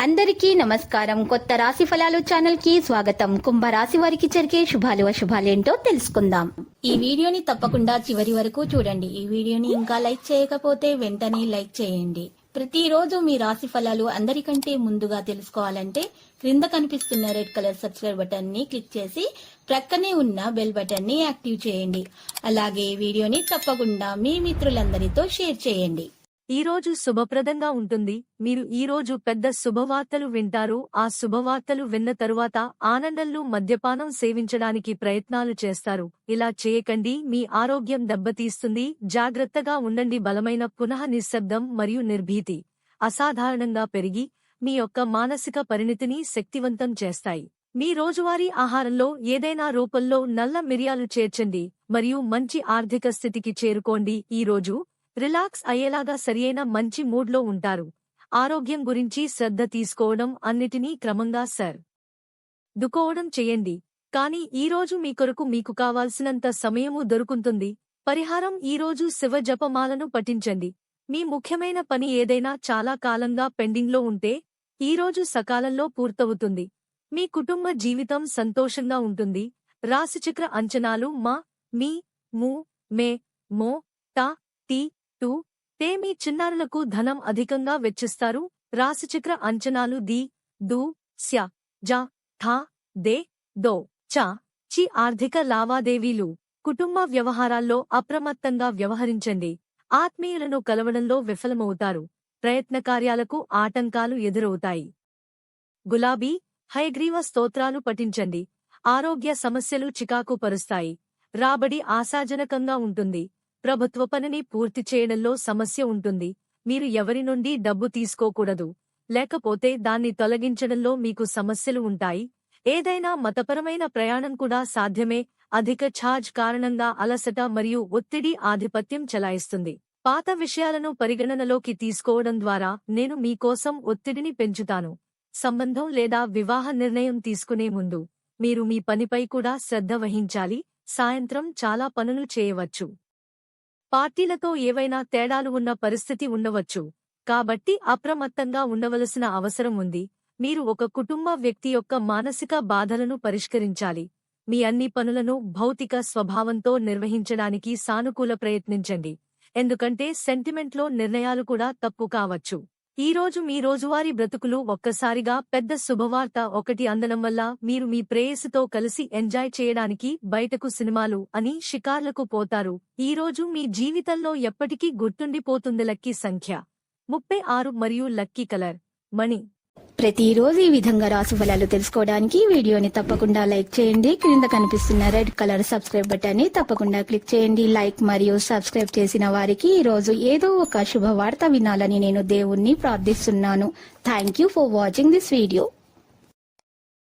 అందరికీ నమస్కారం. కొత్త రాశి ఫలాలు ఛానల్ కి స్వాగతం. కుంభరాశి వారికి జరిగే శుభాలు అశుభాలేంటో తెలుసుకుందాం. ఈ వీడియోని తప్పకుండా చివరి వరకు చూడండి. ఈ వీడియోని ఇంకా లైక్ చేయకపోతే వెంటనే లైక్ చేయండి. ప్రతిరోజు మీ రాశి ఫలాలు అందరికంటే ముందుగా తెలుసుకోవాలంటే క్రింద కనిపిస్తున్న రెడ్ కలర్ సబ్స్క్రైబ్ బటన్ ని క్లిక్ చేసి ప్రక్కనే ఉన్న బెల్ బటన్ ని యాక్టివ్ చేయండి. అలాగే వీడియోని తప్పకుండా మీ మిత్రులందరితో షేర్ చేయండి. ఈ రోజు శుభప్రదంగా ఉంటుంది. మీరు ఈ రోజు పెద్ద శుభవార్తలు వింటారు. ఆ శుభవార్తలు విన్న తరువాత ఆనందంలో మద్యపానం సేవించడానికి ప్రయత్నాలు చేస్తారు. ఇలా చేయకండి, మీ ఆరోగ్యం దెబ్బతీస్తుంది. జాగ్రత్తగా ఉండండి. బలమైన పునః నిశ్శబ్దం మరియు నిర్భీతి అసాధారణంగా పెరిగి మీ యొక్క మానసిక పరిణితిని శక్తివంతం చేస్తాయి. మీ రోజువారీ ఆహారంలో ఏదైనా రూపంలో నల్ల మిరియాలు చేర్చండి మరియు మంచి ఆర్థిక స్థితికి చేరుకోండి. ఈ రోజు రిలాక్స్ అయ్యేలాగా సరియైన మంచి మూడ్లో ఉంటారు. ఆరోగ్యం గురించి శ్రద్ధ తీసుకోవడం, అన్నిటినీ క్రమంగా దుకోవడం చేయండి. కానీ ఈరోజు మీ కొరకు మీకు కావాల్సినంత సమయము దొరుకుతుంది. పరిహారం: ఈరోజు శివ జపమాలను పఠించండి. మీ ముఖ్యమైన పని ఏదైనా చాలా కాలంగా పెండింగ్లో ఉంటే ఈరోజు సకాలంలో పూర్తవుతుంది. మీ కుటుంబ జీవితం సంతోషంగా ఉంటుంది. రాశిచక్ర అంచనాలు: మా, మీ, ము, మే, మో, టా, టీ, టు, తే. మీ చిన్నారులకు ధనం అధికంగా వెచ్చిస్తారు. రాశిచక్ర అంచనాలు: ది, దు, స్య, జ, థ, దే, దో, చ, చి. ఆర్థిక లావాదేవీలు: కుటుంబ వ్యవహారాల్లో అప్రమత్తంగా వ్యవహరించండి. ఆత్మీయులను కలవడంలో విఫలమవుతారు. ప్రయత్నకార్యాలకు ఆటంకాలు ఎదురవుతాయి. గులాబీ, హయగ్రీవ స్తోత్రాలు పఠించండి. ఆరోగ్య సమస్యలు చికాకు పరుస్తాయి. రాబడి ఆశాజనకంగా ఉంటుంది. ప్రభుత్వ పనిని పూర్తి చేయడంలో సమస్య ఉంటుంది. మీరు ఎవరి నుండి డబ్బు తీసుకోకూడదు, లేకపోతే దాన్ని తొలగించడంలో మీకు సమస్యలు ఉంటాయి. ఏదైనా మతపరమైన ప్రయాణం కూడా సాధ్యమే. అధిక ఛార్జ్ కారణంగా అలసట మరియు ఒత్తిడి ఆధిపత్యం చెలాయిస్తుంది. పాత విషయాలను పరిగణనలోకి తీసుకోవడం ద్వారా నేను మీకోసం ఒత్తిడిని పెంచుతాను. సంబంధం లేదా వివాహ నిర్ణయం తీసుకునే ముందు మీరు మీ పనిపై కూడా శ్రద్ధ వహించాలి. సాయంత్రం చాలా పనులు చేయవచ్చు. పార్టీలతో ఏవైనా తేడాలు ఉన్న పరిస్థితి ఉండవచ్చు, కాబట్టి అప్రమత్తంగా ఉండవలసిన అవసరం ఉంది. మీరు ఒక కుటుంబ వ్యక్తి యొక్క మానసిక బాధలను పరిష్కరించాలి. మీ అన్ని పనులను భౌతిక స్వభావంతో నిర్వహించడానికి సానుకూల ప్రయత్నించండి, ఎందుకంటే సెంటిమెంట్లో నిర్ణయాలు కూడా తప్పు కావచ్చు. ఈ రోజు మీ రోజువారీ బ్రతుకులు ఒక్కసారిగా పెద్ద శుభవార్త ఒకటి అందడం వల్ల మీరు మీ ప్రేయసితో కలిసి ఎంజాయ్ చేయడానికి బయటకు సినిమాలు అని షికార్లకు పోతారు. ఈ రోజు మీ జీవితంలో ఎప్పటికీ గుర్తుండిపోతుంది. లక్కీ సంఖ్య 36 మరియు లక్కీ కలర్ మణి. ప్రతిరోజు ఈ విధంగా రాశి ఫలాలు తెలుసుకోవడానికి వీడియోని తప్పకుండా లైక్ చేయండి. క్రింద కనిపిస్తున్న రెడ్ కలర్ సబ్స్క్రైబ్ బటన్ ని తప్పకుండా క్లిక్ చేయండి. లైక్ మరియు సబ్స్క్రైబ్ చేసిన వారికి ఈ రోజు ఏదో ఒక శుభవార్త వినాలని నేను దేవుణ్ణి ప్రార్థిస్తున్నాను. Thank you for watching this video.